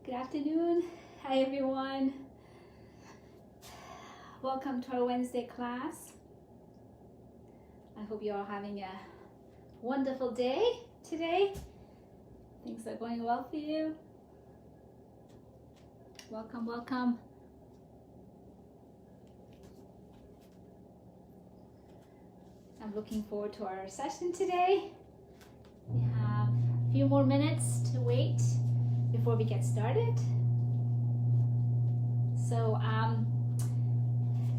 Good afternoon. Hi everyone. Welcome to our Wednesday class. I hope you're all having a wonderful day today. Things are going well for you. Welcome, welcome. I'm looking forward to our session today. We have a few more minutes to wait before we get started. So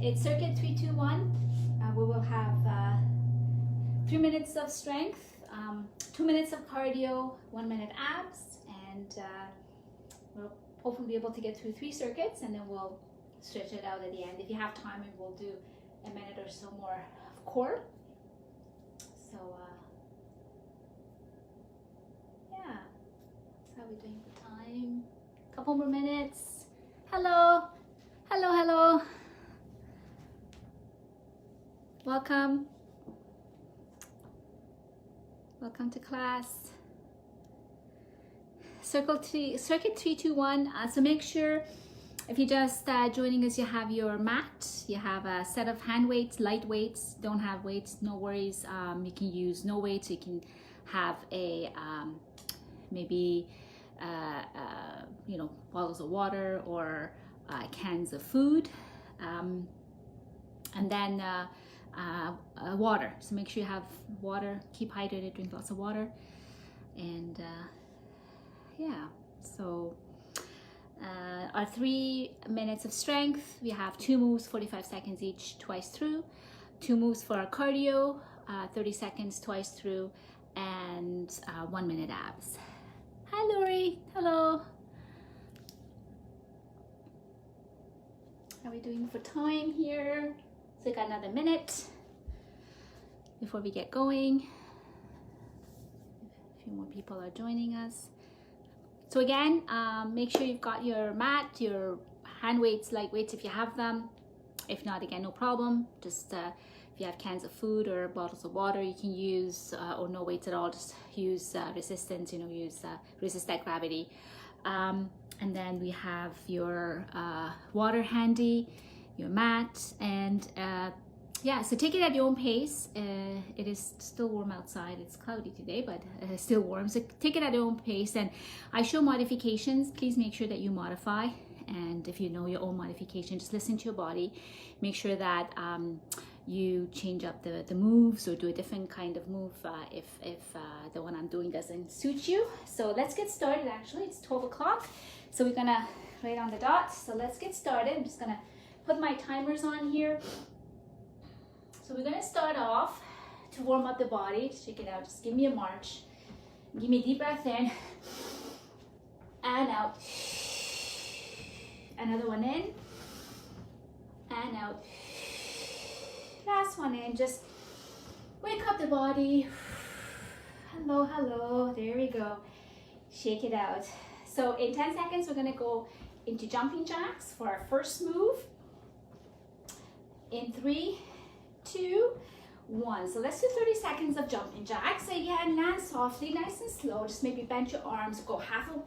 it's circuit 321. We will have 3 minutes of strength, 2 minutes of cardio, 1 minute abs, and we'll hopefully be able to get through 3 circuits, and then we'll stretch it out at the end. If you have time, we'll do a minute or so more of core. So yeah, that's how we're doing for time. Couple more minutes. Hello, hello, hello. Welcome. Welcome to class. Circuit 321. So make sure if you're just joining us, you have your mat, you have a set of hand weights, light weights. Don't have weights, no worries. You can use no weights. You can have a maybe bottles of water or cans of food, and then water. So make sure you have water. Keep hydrated. Drink lots of water, and yeah. So our 3 minutes of strength. We have 2 moves, 45 seconds each, twice through. 2 moves for our cardio, 30 seconds twice through, and 1 minute abs. Hi, Lori. Hello. How are we doing for time here? So we got another minute before we get going. A few more people are joining us. So again, make sure you've got your mat, your hand weights, light weights if you have them. If not, again, no problem. Just if you have cans of food or bottles of water, you can use, or no weights at all, just use resistance, resist that gravity. And then we have your water handy, your mat, and yeah, so take it at your own pace. It is still warm outside. It's cloudy today, but still warm. So take it at your own pace. And I show modifications. Please make sure that you modify. And if you know your own modification, just listen to your body. Make sure that you change up the moves or do a different kind of move if the one I'm doing doesn't suit you. So let's get started. Actually, it's 12 o'clock. So we're gonna right on the dot. So let's get started. I'm just gonna put my timers on here. So we're gonna start off to warm up the body. Just check it out. Just give me a march. Give me a deep breath in and out. Another one in and out. Last one in. Just wake up the body. Hello, hello. There we go. Shake it out. So in 10 seconds, we're gonna go into jumping jacks for our first move. In 3, 2, 1. So let's do 30 seconds of jumping jacks. Again, land softly, nice and slow. Just maybe bend your arms, go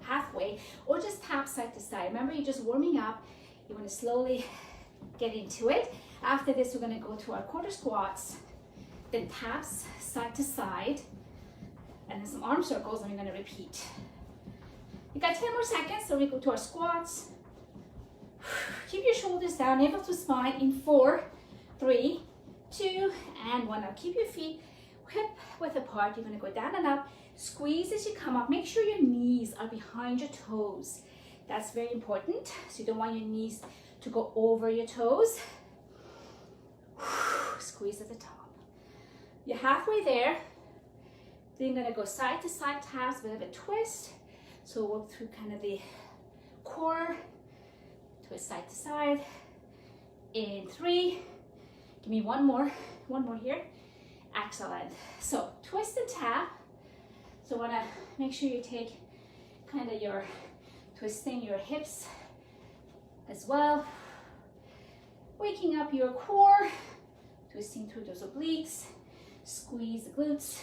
halfway, or just tap side to side. Remember, you're just warming up. You want to slowly get into it. After this, we're going to go to our quarter squats, then taps side to side, and then some arm circles, and we're going to repeat. You got 10 more seconds, so we go to our squats. Keep your shoulders down, navel to spine in 4, 3, 2, and 1. Now keep your feet hip width apart. You're going to go down and up. Squeeze as you come up. Make sure your knees are behind your toes. That's very important. So you don't want your knees to go over your toes. Squeeze at the top. You're halfway there. Then you're going to go side to side taps, a bit of a twist. So work through kind of the core. Twist side to side. In 3. Give me one more here. Excellent. So twist and tap. So want to make sure you take kind of your twisting your hips as well. Waking up your core, twisting through those obliques. Squeeze the glutes.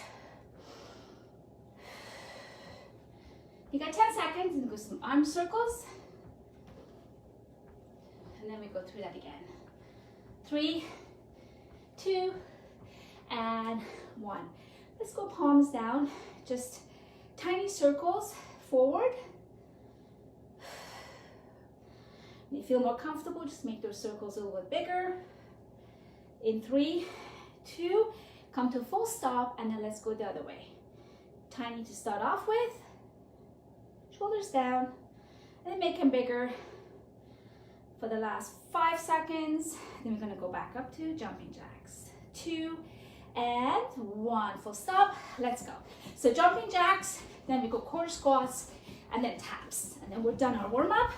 You got 10 seconds and go some arm circles. And then we go through that again. 3, 2, and 1. Let's go palms down. Just tiny circles forward. When you feel more comfortable, just make those circles a little bit bigger. In 3, 2, come to a full stop, and then let's go the other way. Tiny to start off with. Shoulders down, and then make them bigger for the last 5 seconds. Then we're gonna go back up to jumping jacks. 2 and 1, full stop, let's go. So jumping jacks, then we go quarter squats, and then taps. And then we're done our warm up.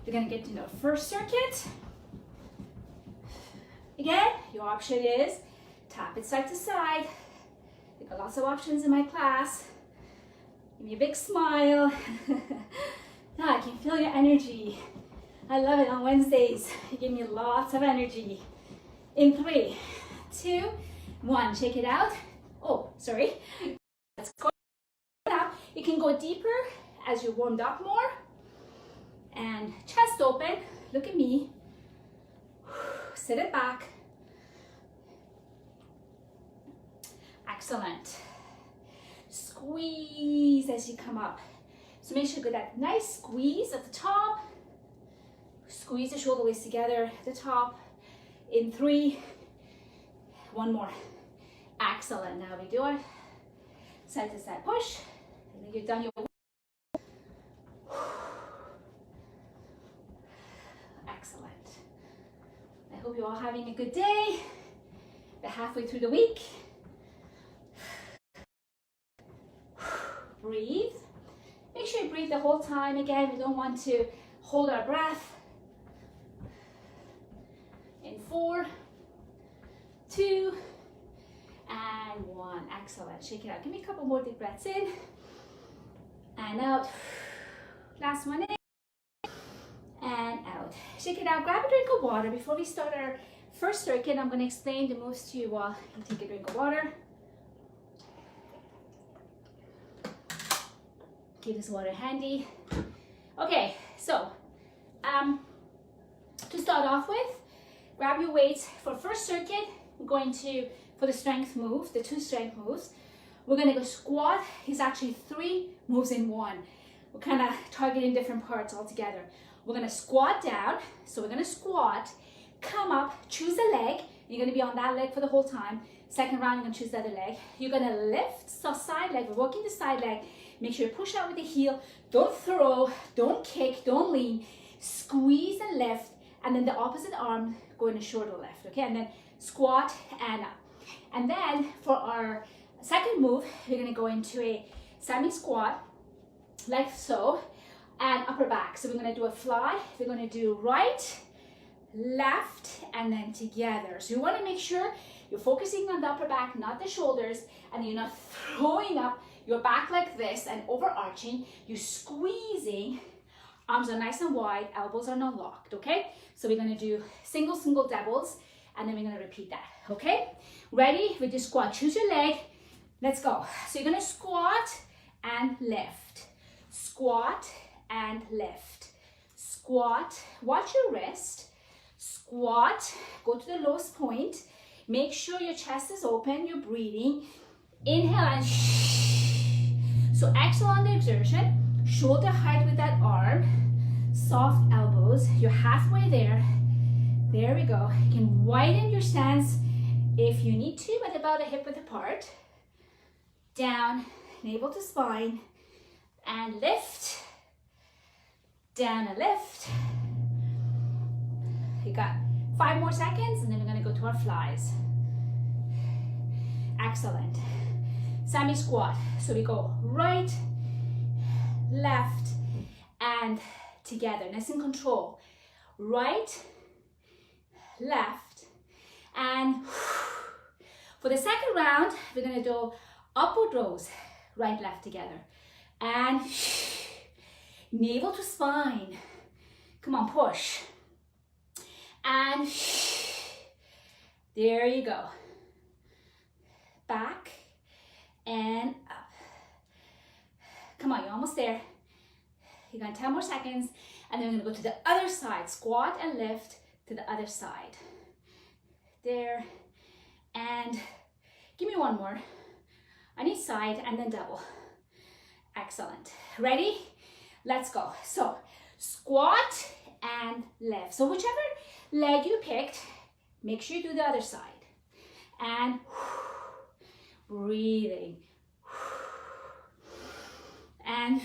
We're gonna get to our first circuit. Again, your option is tap it side to side. We've got lots of options in my class. Give me a big smile. I can feel your energy. I love it on Wednesdays. You give me lots of energy. In 3, 2, 1, shake it out. Oh, sorry. Let's go now. You can go deeper as you warmed up more. And chest open, look at me. Sit it back. Excellent. Squeeze as you come up. So make sure you get that nice squeeze at the top. Squeeze the shoulder blades together at the top. In 3, 1 more. Excellent. Now we do it. Side to side push. And then you're done your excellent. I hope you're all having a good day. We're halfway through the week. Breathe. Make sure you breathe the whole time. Again, we don't want to hold our breath. In 4, 2, and 1. Excellent. Shake it out. Give me a couple more deep breaths in and out. Last one in and out. Shake it out. Grab a drink of water before we start our first circuit. I'm going to explain the moves to you while you take a drink of water. Keep this water handy. Okay, so to start off with, grab your weights for first circuit. We're going to, for the strength moves, the 2 strength moves, we're going to go squat. It's actually 3 moves in 1. We're kind of targeting different parts all together. We're going to squat down. So we're going to squat, come up, choose a leg. You're going to be on that leg for the whole time. Second round, you're going to choose the other leg. You're going to lift, so side leg. We're working the side leg. Make sure you push out with the heel. Don't throw, don't kick, don't lean. Squeeze and lift. And then the opposite arm, go in a shorter lift. Okay, and then squat and up. And then for our second move, we're going to go into a semi-squat, like so, and upper back. So we're going to do a fly. We're going to do right, left, and then together. So you want to make sure you're focusing on the upper back, not the shoulders, and you're not throwing up your back like this and overarching. You're squeezing. Arms are nice and wide, elbows are not locked, okay? So we're going to do single, doubles, and then we're going to repeat that, okay? Ready? We do squat. Choose your leg. Let's go. So you're going to squat and lift. Squat and lift. Squat. Watch your wrist. Squat. Go to the lowest point. Make sure your chest is open. You're breathing. Inhale and so exhale on the exertion. Shoulder height with that arm. Soft elbows. You're halfway there. There we go. You can widen your stance if you need to, but about a hip width apart. Down, navel to spine, and lift. Down and lift. You got 5 more seconds, and then we're going to go to our flies. Excellent. Semi squat. So we go right, left, and together. Nice and control. Right, left, and for the second round, we're going to do upward rows. Right, left together. And navel to spine. Come on, push. And there you go. Back and up. Come on, you're almost there. You got 10 more seconds, and then we're gonna go to the other side. Squat and lift to the other side. There, and give me one more on each side, and then double. Excellent. Ready? Let's go. So squat and lift. So whichever leg you picked, make sure you do the other side. And breathing. And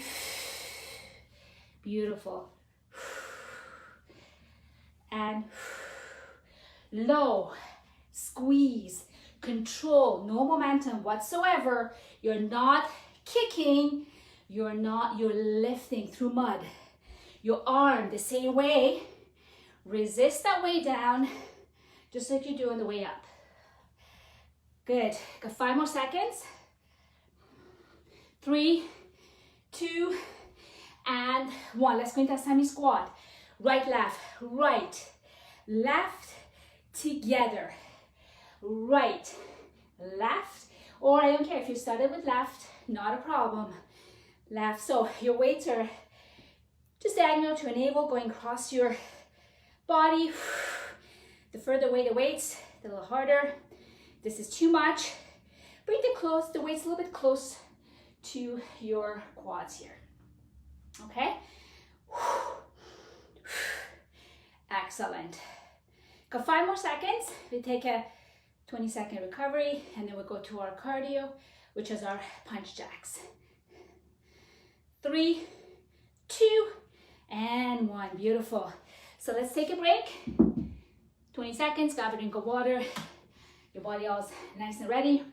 beautiful. And low, squeeze, control, no momentum whatsoever. You're not kicking, you're lifting through mud. Your arm the same way. Resist that way down, just like you do on the way up. Good. Got 5 more seconds. 3, 2, and 1. Let's go into a semi-squat. Right, left, together. Right, left, or I don't care if you started with left, not a problem. Left, so your weights are just diagonal to a navel, going across your body. The further away the weights, the little harder. This is too much. Bring the weights a little bit close to your quads here. Okay? Excellent. Got 5 more seconds. We take a 20-second recovery, and then we'll go to our cardio, which is our punch jacks. 3, 2, and 1. Beautiful. So let's take a break. 20 seconds, grab a drink of water. Your body all's nice and ready.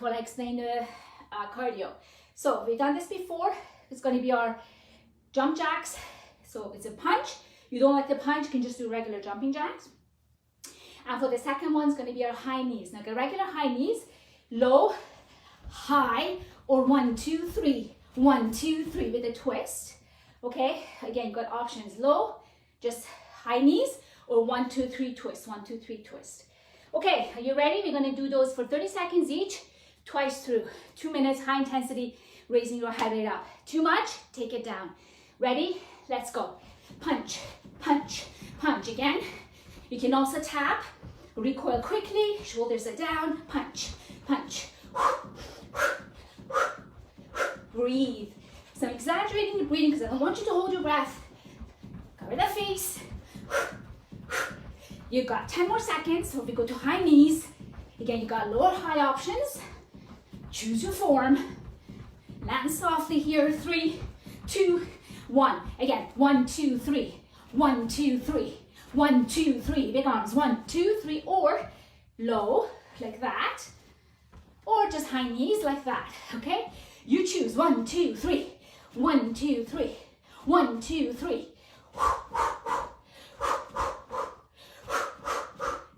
Well, I explained the cardio. So we've done this before. It's going to be our jump jacks. So it's a punch. You don't like the punch, you can just do regular jumping jacks. And for the second one, it's going to be our high knees. Now, get regular high knees, low, high, or 1, 2, 3. 1, 2, 3 with a twist. Okay, again, you've got options. Low, just high knees, or 1, 2, 3 twist. 1, 2, 3 twist. Okay, are you ready? We're going to do those for 30 seconds each, twice through. 2 minutes, high intensity, raising your head rate up. Too much, take it down. Ready? Let's go. Punch, punch, punch. Again, you can also tap, recoil quickly, shoulders are down, punch, punch. Breathe. So I'm exaggerating the breathing because I don't want you to hold your breath. Cover the face. You've got 10 more seconds. So if we go to high knees, again, you got lower high options. Choose your form. Land softly here. 3, 2, 1. Again, 1, 2, 3. 1, 2, 3. 1, 2, 3. Big arms. 1, 2, 3. Or low, like that. Or just high knees, like that. Okay? You choose. 1, 2, 3. 1, 2, 3. 1, 2, 3.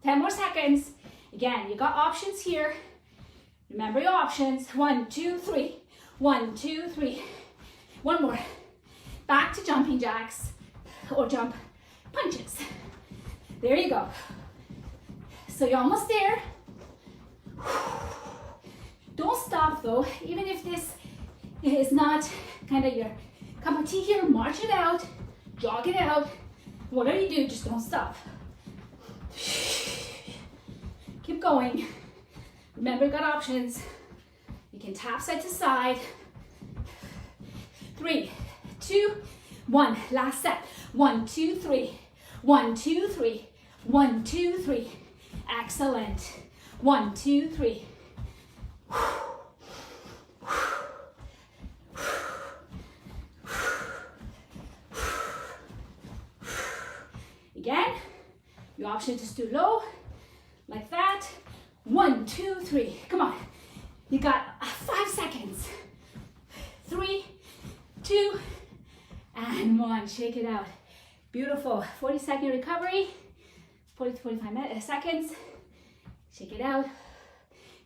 10 more seconds. Again, you got options here. Remember your options. 1, 2, 3. 1, 2, 3. One more. Back to jumping jacks or jump punches. There you go. So you're almost there. Don't stop though, even if this is not kind of your cup of tea here, march it out, jog it out. Whatever you do, just don't stop. Keep going. Remember, you got options. You can tap side to side. 3, 2, 1. Last set. 1, 2, 3. 1, 2, 3. 1, 2, 3. Excellent. 1, 2, 3. Again, your option is to low, like that. 1, 2, 3. Come on. You got 5 seconds. 3, 2, and 1. Shake it out. Beautiful. 40-second recovery. 40 to 45 seconds. Shake it out.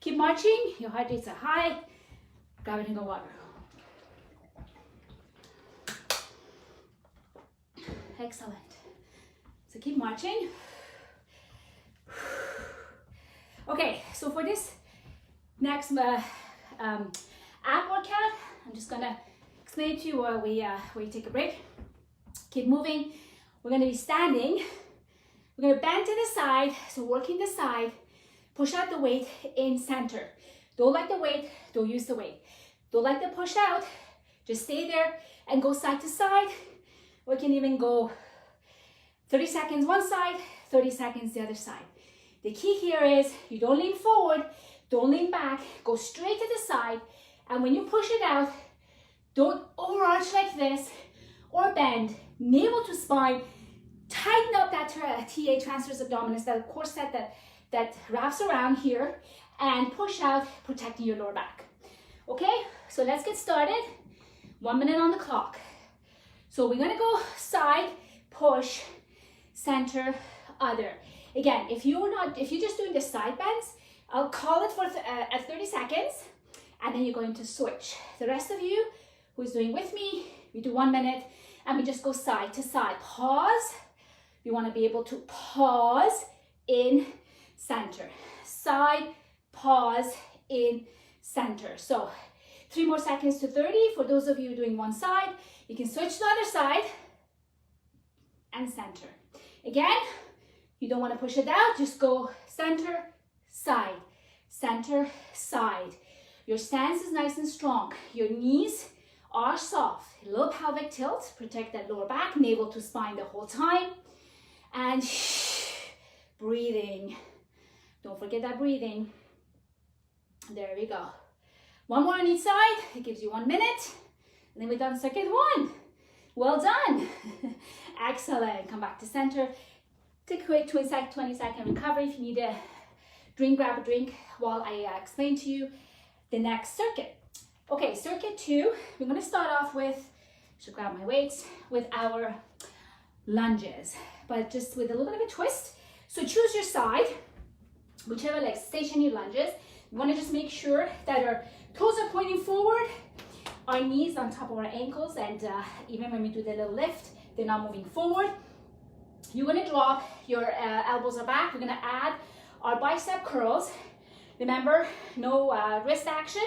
Keep marching. Your heart rates are high. Grab a drink of water. Excellent. So keep marching. Okay, so for this Next ab workout. I'm just gonna explain to you where we take a break. Keep moving. We're gonna be standing. We're gonna bend to the side, so working the side. Push out the weight in center. Don't like the weight, don't use the weight. Don't like the push out, just stay there and go side to side. Or you can even go 30 seconds one side, 30 seconds the other side. The key here is you don't lean forward, don't lean back, go straight to the side. And when you push it out, don't overarch like this or bend, navel to spine. Tighten up that TA, transverse abdominis, that corset that wraps around here, and push out, protecting your lower back. Okay, so let's get started. 1 minute on the clock. So we're gonna go side, push, center, other. Again, if you're just doing the side bends, I'll call it for at 30 seconds, and then you're going to switch. The rest of you who's doing with me, we do 1 minute, and we just go side to side. Pause. You want to be able to pause in center. Side, pause, in center. So 3 more seconds to 30. For those of you doing one side, you can switch to the other side and center. Again, you don't want to push it out. Just go center, side, center, side. Your stance is nice and strong. Your knees are soft. A little pelvic tilt. Protect that lower back, navel to spine the whole time. And breathing. Don't forget that breathing. There we go. 1 more on each side. It gives you 1 minute. And then we're done circuit 1. Well done. Excellent. Come back to center. Take a quick 20-second recovery. If you need a drink, grab a drink while I explain to you the next circuit. Okay, circuit 2. We're going to start off with, should grab my weights, with our lunges, but just with a little bit of a twist. So choose your side, whichever leg, stationary lunges. You want to just make sure that our toes are pointing forward, our knees on top of our ankles, and even when we do the little lift, they're not moving forward. You're going to drop, your elbows are back. We're going to add our bicep curls. Remember, no wrist action.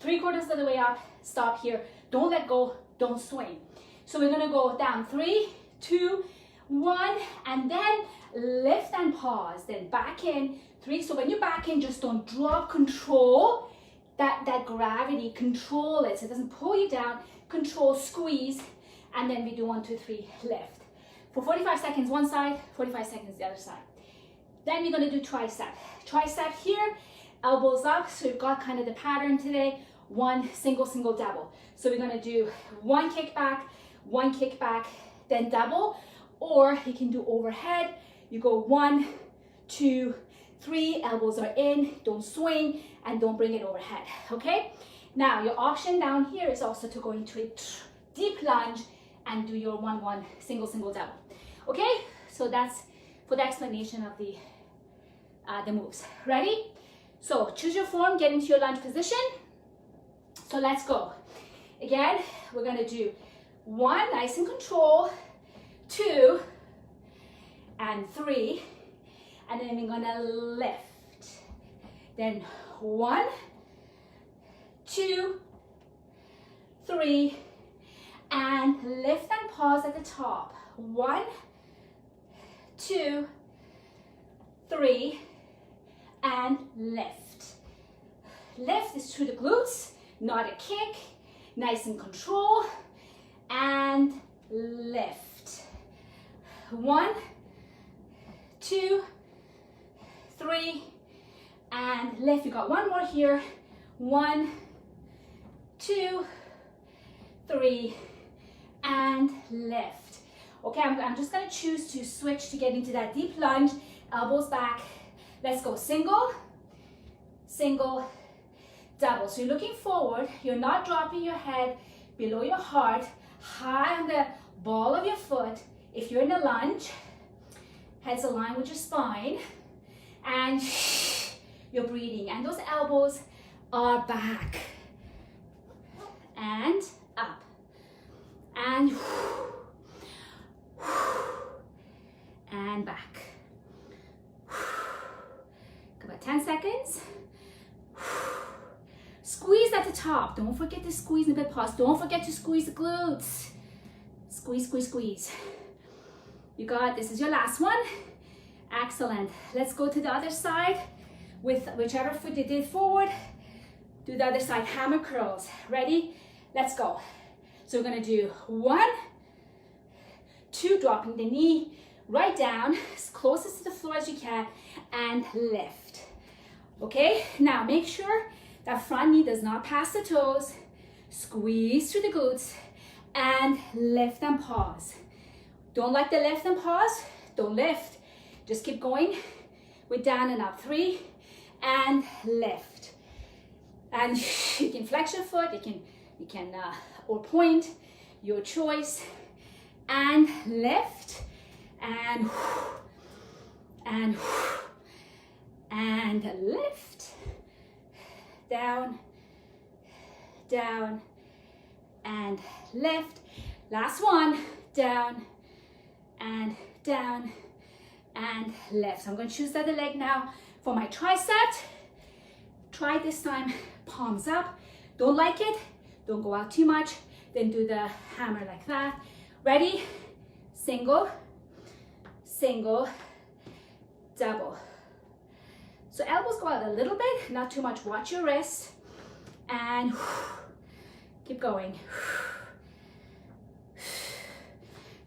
3/4 of the way up, stop here. Don't let go, don't swing. So we're going to go down 3, 2, 1, and then lift and pause, then back in 3. So when you back in, just don't drop, control that gravity, control it so it doesn't pull you down, control, squeeze, and then we do 1, 2, 3, lift. For 45 seconds one side, 45 seconds the other side. Then you're going to do tricep. Tricep here, elbows up, so you've got kind of the pattern today. 1 single, single, double. So we're going to do 1 kick back, then double, or you can do overhead. You go 1, 2, 3, elbows are in, don't swing, and don't bring it overhead, okay? Now, your option down here is also to go into a deep lunge and do your 1, 1, single, single, double, okay? So that's for the explanation of the moves. Ready? So choose your form, get into your lunge position. So let's go. Again, we're gonna do 1, nice and control, 2, and 3, and then we're gonna lift. Then 1, 2, 3, and lift and pause at the top. 1, 2, 3, and lift. Lift is through the glutes, not a kick. Nice and control, and lift. 1, 2, 3, and lift. You got 1 more here. 1, 2, 3, and lift. Okay, I'm just gonna choose to switch to get into that deep lunge. Elbows back. Let's go single, single, double. So you're looking forward. You're not dropping your head below your heart, high on the ball of your foot. If you're in a lunge, head's aligned with your spine, and you're breathing, and those elbows are back and up, and back. About 10 seconds. Squeeze at the top. Don't forget to squeeze in the pause. Don't forget to squeeze the glutes. Squeeze, squeeze, squeeze. You got, this is your last one. Excellent. Let's go to the other side with whichever foot you did forward. Do the other side, hammer curls. Ready? Let's go. So we're gonna do 1, 2, dropping the knee right down, as closest to the floor as you can, and lift. Okay, now make sure that front knee does not pass the toes. Squeeze through the glutes and lift and pause. Don't like the lift and pause, don't lift. Just keep going with down and up. 3, and lift. And you can flex your foot, you can or point, your choice, and lift, and lift, down, down, and lift. Last one, down, and down, and lift. So I'm going to choose the other leg now for my tricep. Try this time, palms up. Don't like it, don't go out too much. Then do the hammer like that. Ready? Single, single, double. So elbows go out a little bit, not too much. Watch your wrists, and keep going.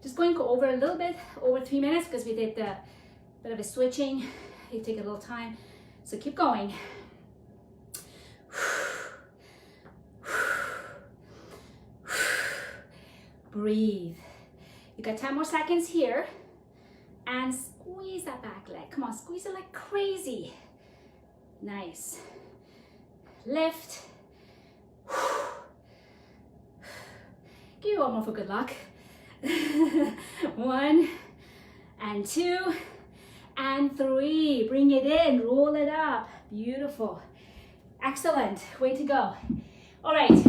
Just going to go over a little bit, over 3 minutes, because we did the bit of a switching. It take a little time, so keep going. Breathe. You got 10 more seconds here, and squeeze that back leg. Come on, squeeze it like crazy. Nice. Lift. Give you one more for good luck. 1 and 2 and 3. Bring it in, roll it up. Beautiful. Excellent. Way to go. All right,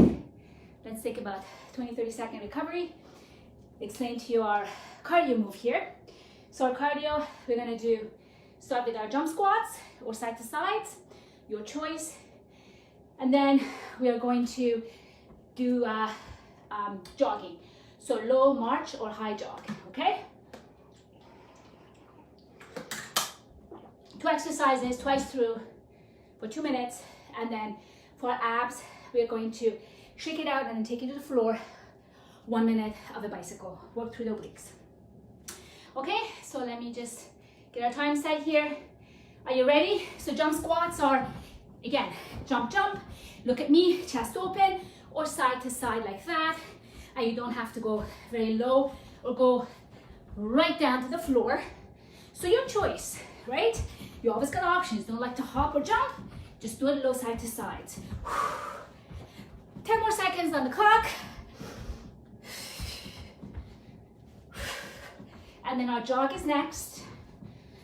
let's take about 20-30 second recovery. Explain to you our cardio move here. So our cardio, we're gonna start with our jump squats or side to sides, your choice. And then we are going to do jogging. So low march or high jog, okay? 2 exercises twice through for 2 minutes. And then for abs, we are going to shake it out and then take it to the floor. 1 minute of a bicycle. Work through the obliques. Okay, so let me just get our time set here. Are you ready? So jump squats are, again, jump, jump. Look at me, chest open, or side to side like that. And you don't have to go very low or go right down to the floor. So your choice, right? You always got options. Don't like to hop or jump. Just do it low side to side. 10 more seconds on the clock. And then our jog is next.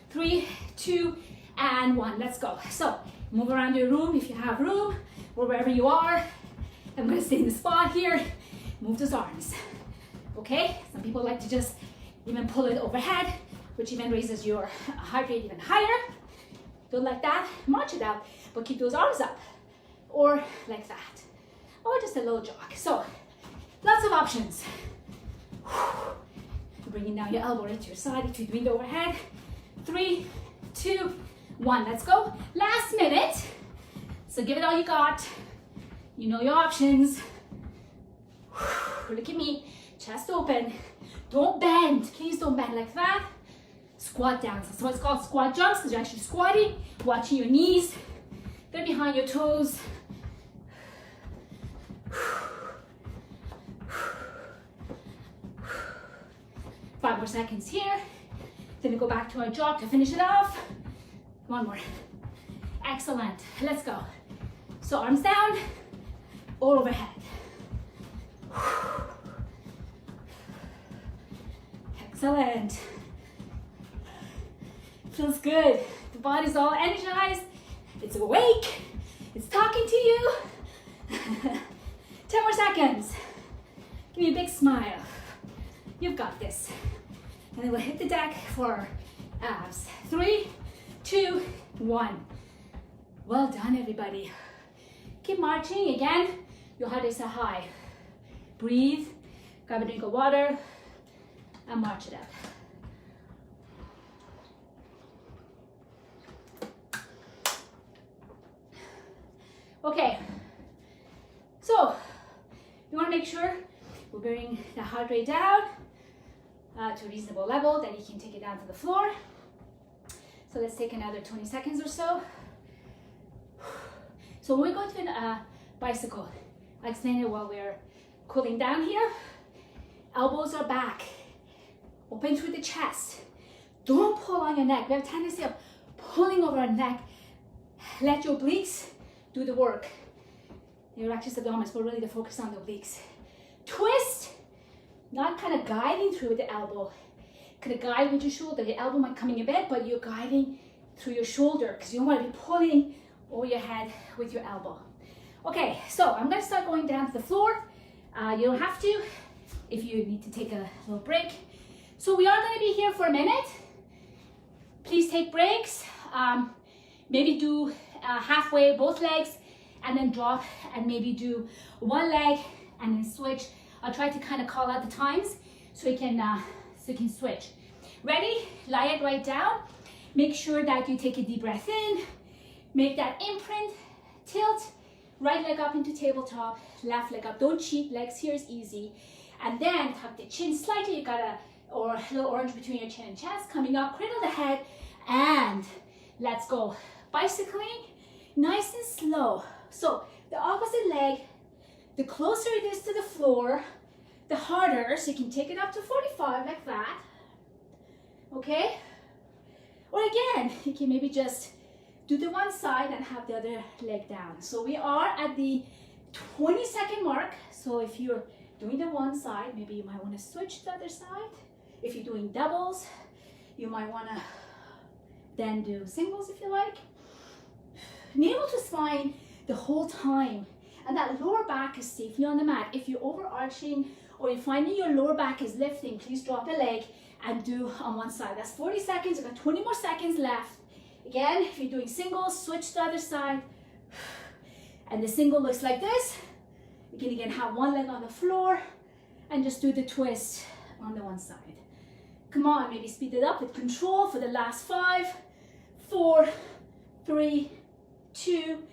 3, 2, and 1. Let's go. So move around your room if you have room, or wherever you are. I'm gonna stay in the spot here. Move those arms. Okay? Some people like to just even pull it overhead, which even raises your heart rate even higher. Don't like that, march it out, but keep those arms up. Or like that. Or just a low jog. So lots of options. Bringing down your elbow right to your side if you're doing the overhead. 3, 2, 1. Let's go. Last minute. So give it all you got. You know your options. Look at me. Chest open. Don't bend. Please don't bend like that. Squat down. So it's called squat jumps because you're actually squatting, watching your knees. Get behind your toes. 5 more seconds here. Then we go back to our jog to finish it off. 1 more. Excellent. Let's go. So arms down or overhead. Excellent. Feels good. The body's all energized. It's awake. It's talking to you. 10 more seconds. Give me a big smile. You've got this. And then we'll hit the deck for abs. 3, 2, 1. Well done, everybody. Keep marching. Again, your heart is high. Breathe, grab a drink of water, and march it out. Okay, so you want to make sure we bring the heart rate down to a reasonable level, then you can take it down to the floor. So let's take another 20 seconds or so. So when we go to a bicycle, I'll explain it while we're cooling down here. Elbows are back, open through the chest. Don't pull on your neck. We have a tendency of pulling over our neck. Let your obliques do the work. Your rectus abdominis, but really the focus on the obliques. Twist, not kind of guiding through with the elbow. Kind of guide with your shoulder. The elbow might come in a bit, but you're guiding through your shoulder because you don't want to be pulling over your head with your elbow. Okay, so I'm going to start going down to the floor. You don't have to if you need to take a little break. So we are going to be here for a minute. Please take breaks. Maybe do halfway both legs and then drop and maybe do one leg and then switch. I'll try to kind of call out the times so you can switch. Ready? Lie it right down. Make sure that you take a deep breath in. Make that imprint. Tilt. Right leg up into tabletop. Left leg up. Don't cheat. Legs here is easy. And then tuck the chin slightly. You got a little orange between your chin and chest. Coming up. Cradle the head. And let's go. Bicycling. Nice and slow. So the opposite leg, the closer it is to the floor, the harder. So you can take it up to 45 like that. Okay? Or again, you can maybe just do the one side and have the other leg down. So we are at the 20-second mark. So if you're doing the one side, maybe you might want to switch to the other side. If you're doing doubles, you might want to then do singles if you like. Navel to spine the whole time. And that lower back is safely on the mat. If you're overarching or you're finding your lower back is lifting, please drop a leg and do on one side. That's 40 seconds. You've got 20 more seconds left. Again, if you're doing singles, switch to the other side. And the single looks like this. You can again have one leg on the floor and just do the twist on the one side. Come on, maybe speed it up with control for the last 5, 4, 3, 2,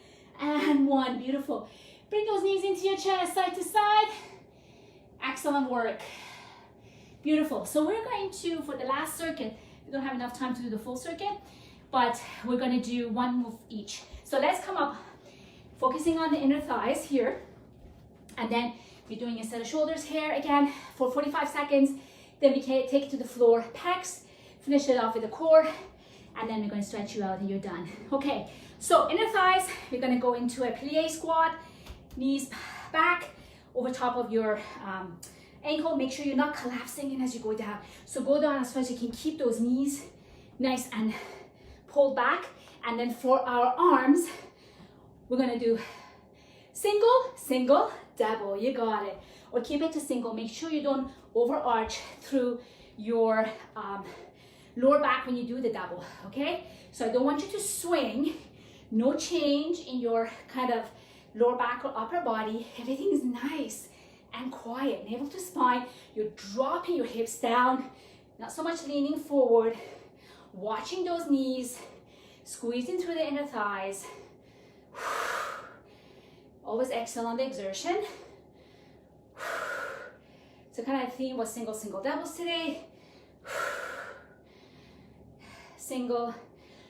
and 1. Beautiful. Bring those knees into your chest, side to side. Excellent work. Beautiful. So we're going to, for the last circuit, we don't have enough time to do the full circuit, but we're going to do one move each. So let's come up, focusing on the inner thighs here. And then we're doing a set of shoulders here again for 45 seconds. Then we can take it to the floor, pecs, finish it off with the core, and then we're going to stretch you out and you're done. Okay, so inner thighs, we're going to go into a plie squat, knees back over top of your ankle. Make sure you're not collapsing in as you go down. So go down as far as you can. Keep those knees nice and pulled back. And then for our arms, we're going to do single, single, double. You got it. Or keep it to single. Make sure you don't overarch through your lower back when you do the double, okay? So I don't want you to swing. No change in your kind of lower back or upper body. Everything is nice and quiet. Navel to spine. You're dropping your hips down. Not so much leaning forward. Watching those knees. Squeezing through the inner thighs. Always exhale on the exertion. So kind of theme was single, single, doubles today. Single,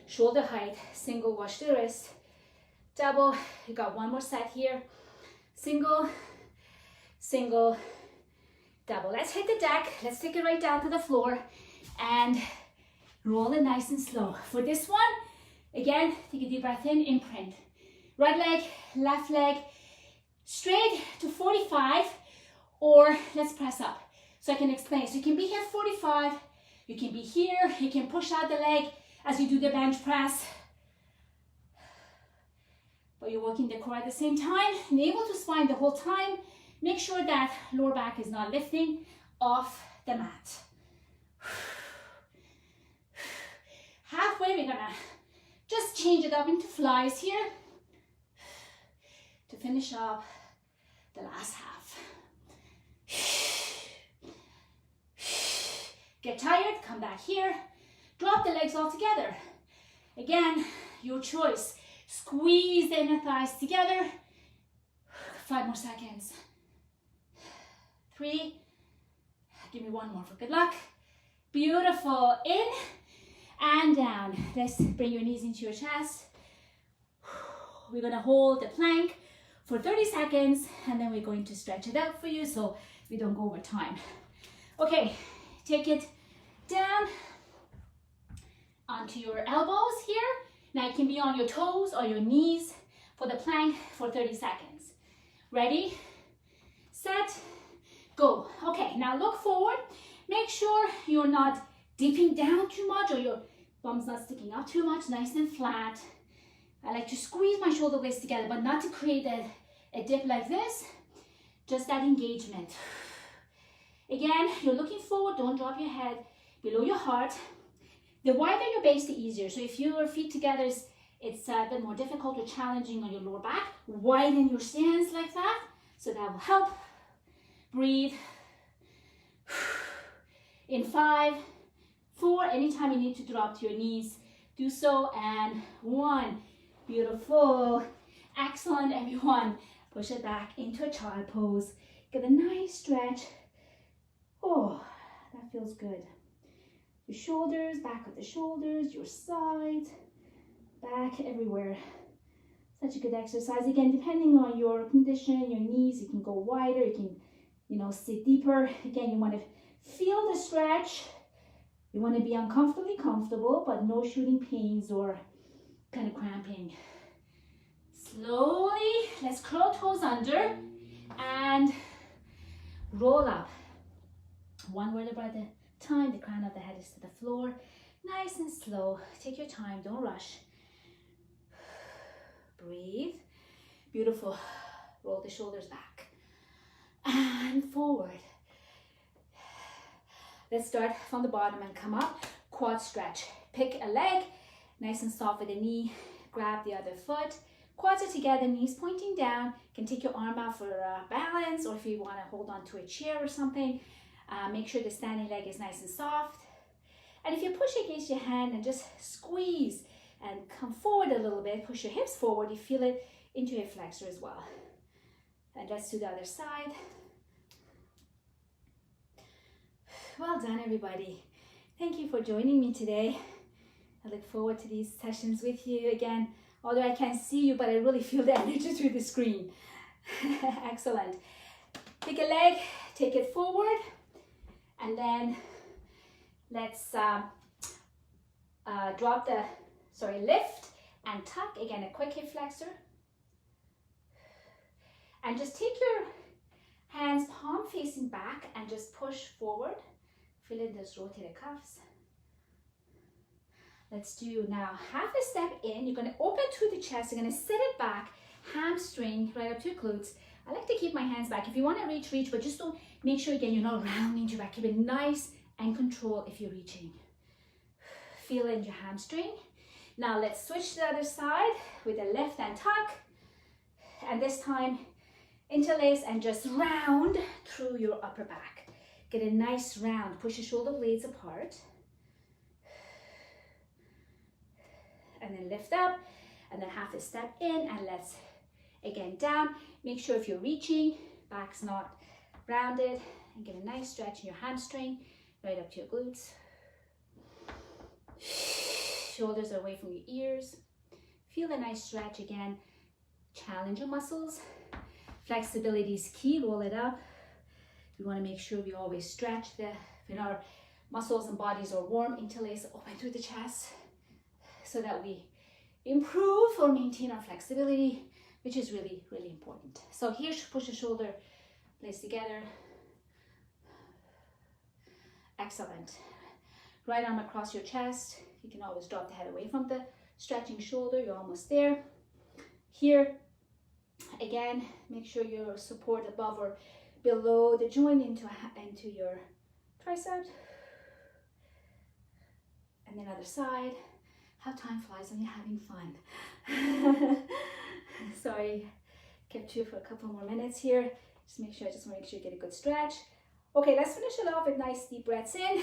shoulder height, single, wash the wrist. Double, you got one more set here. Single, single, double. Let's hit the deck. Let's take it right down to the floor and roll it nice and slow. For this one, again, take a deep breath in, imprint. Right leg, left leg, straight to 45, or let's press up. So I can explain. So you can be here 45, you can be here, you can push out the leg as you do the bench press. But you're working the core at the same time. Navel to spine the whole time. Make sure that lower back is not lifting off the mat. Halfway, we're gonna just change it up into flies here. to finish up the last half. Get tired, come back here, drop the legs all together. Again, your choice. Squeeze the inner thighs together. 5 more seconds. 3. Give me 1 more for good luck. Beautiful. In and down. Let's bring your knees into your chest. We're going to hold the plank for 30 seconds and then we're going to stretch it out for you so we don't go over time. Okay, take it down onto your elbows here. Now you can be on your toes or your knees for the plank for 30 seconds. Ready, set, go. Okay, now look forward. Make sure you're not dipping down too much or your bum's not sticking up too much, nice and flat. I like to squeeze my shoulder blades together, but not to create a dip like this, just that engagement. Again, you're looking forward, don't drop your head below your heart. The wider your base, the easier. So if your feet together, it's a bit more difficult or challenging on your lower back, widen your stance like that, so that will help. Breathe. In 5, 4, anytime you need to drop to your knees, do so, and 1. Beautiful. Excellent, everyone. Push it back into a child pose. Get a nice stretch. Oh, that feels good. Your shoulders, back of the shoulders, your sides, back, everywhere. Such a good exercise. Again, depending on your condition, your knees, you can go wider, you can, sit deeper. Again, you want to feel the stretch. You want to be uncomfortably comfortable, but no shooting pains or kind of cramping. Slowly, let's curl toes under and roll up. 1 vertebra at a time, the crown of the head is to the floor. Nice and slow. Take your time, don't rush. Breathe. Beautiful. Roll the shoulders back and forward. Let's start from the bottom and come up. Quad stretch. Pick a leg, nice and soft with the knee. Grab the other foot. Quads are together, knees pointing down. You can take your arm out for balance, or if you want to hold on to a chair or something. Make sure the standing leg is nice and soft. And if you push against your hand and just squeeze and come forward a little bit, push your hips forward, you feel it into your flexor as well. And let's do the other side. Well done, everybody. Thank you for joining me today. I look forward to these sessions with you again. Although I can't see you, but I really feel the energy through the screen. Excellent. Take a leg, take it forward, and then let's lift and tuck. Again, a quick hip flexor. And just take your hands palm facing back and just push forward. Feel in those rotated cuffs. Let's do now half a step in. You're going to open through the chest. You're going to sit it back, hamstring right up to your glutes. I like to keep my hands back. If you want to reach, but just don't make sure again you're not rounding your back. Keep it nice and control if you're reaching. Feel in your hamstring. Now let's switch to the other side with a lift and tuck. And this time interlace and just round through your upper back. Get a nice round. Push your shoulder blades apart. And then lift up, and then half a step in, and let's again down. Make sure if you're reaching, back's not rounded, and get a nice stretch in your hamstring, right up to your glutes. Shoulders are away from your ears. Feel a nice stretch again. Challenge your muscles. Flexibility is key. Roll it up. We want to make sure we always stretch when our muscles and bodies are warm. Interlace, open through the chest, so that we improve or maintain our flexibility, which is really, really important. So here, push the shoulder blades together. Excellent. Right arm across your chest. You can always drop the head away from the stretching shoulder. You're almost there. Here, again, make sure your support above or below the joint into your tricep. And then other side. How time flies when you're having fun. Sorry, Kept you for a couple more minutes here. Just want to make sure you get a good stretch. Okay, let's finish it off with nice deep breaths in.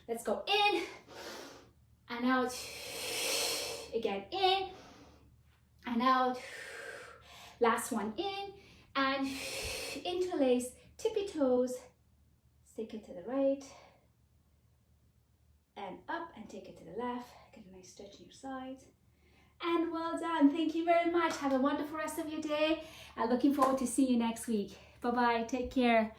Let's go in and out. Again, in and out. Last one, in and interlace, tippy toes. Take it to the right and up, and take it to the left. Get a nice stretch in your sides. And well done. Thank you very much. Have a wonderful rest of your day. I'm looking forward to seeing you next week. Bye-bye. Take care.